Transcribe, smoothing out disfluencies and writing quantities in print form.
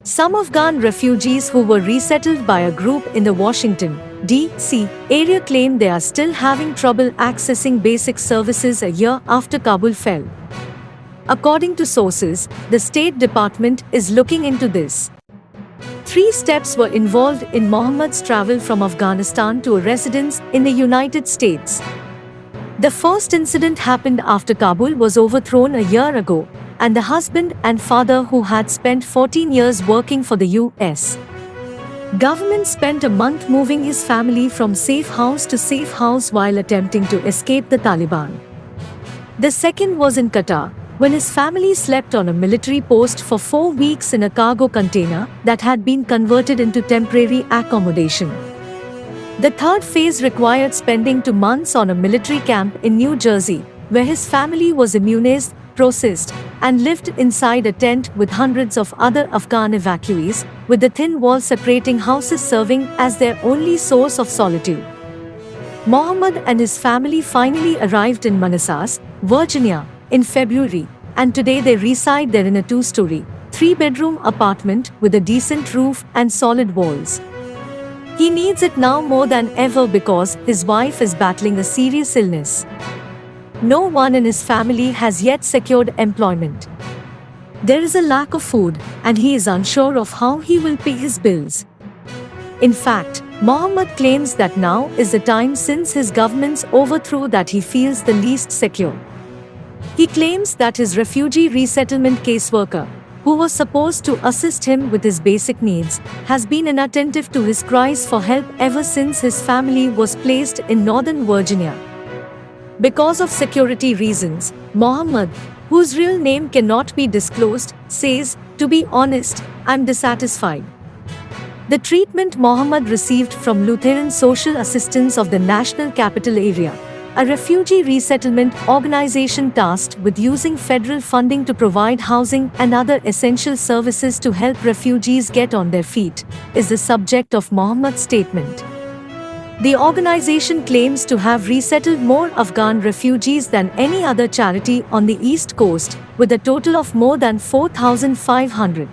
Some Afghan refugees who were resettled by a group in the Washington, D.C. area claim they are still having trouble accessing basic services a year after Kabul fell. According to sources, the State Department is looking into this. 3 steps were involved in Mohammad's travel from Afghanistan to a residence in the United States. The first incident happened after Kabul was overthrown a year ago, and the husband and father who had spent 14 years working for the U.S. government spent a month moving his family from safe house to safe house while attempting to escape the Taliban. The second was in Qatar, when his family slept on a military post for 4 weeks in a cargo container that had been converted into temporary accommodation. The third phase required spending 2 months on a military camp in New Jersey, where his family was immunized, processed, and lived inside a tent with hundreds of other Afghan evacuees, with the thin wall separating houses serving as their only source of solitude. Mohammad and his family finally arrived in Manassas, Virginia, in February, and today they reside there in a 2-story, 3-bedroom apartment with a decent roof and solid walls. He needs it now more than ever because his wife is battling a serious illness. No one in his family has yet secured employment. There is a lack of food, and he is unsure of how he will pay his bills. In fact, Mohammad claims that now is the time since his government's overthrow that he feels the least secure. He claims that his refugee resettlement caseworker, who was supposed to assist him with his basic needs, has been inattentive to his cries for help ever since his family was placed in Northern Virginia. Because of security reasons, Mohammad, whose real name cannot be disclosed, says, "To be honest, I'm dissatisfied." The treatment Mohammad received from Lutheran Social Assistance of the National Capital Area, a refugee resettlement organization tasked with using federal funding to provide housing and other essential services to help refugees get on their feet, is the subject of Mohammad's statement. The organization claims to have resettled more Afghan refugees than any other charity on the East Coast, with a total of more than 4,500.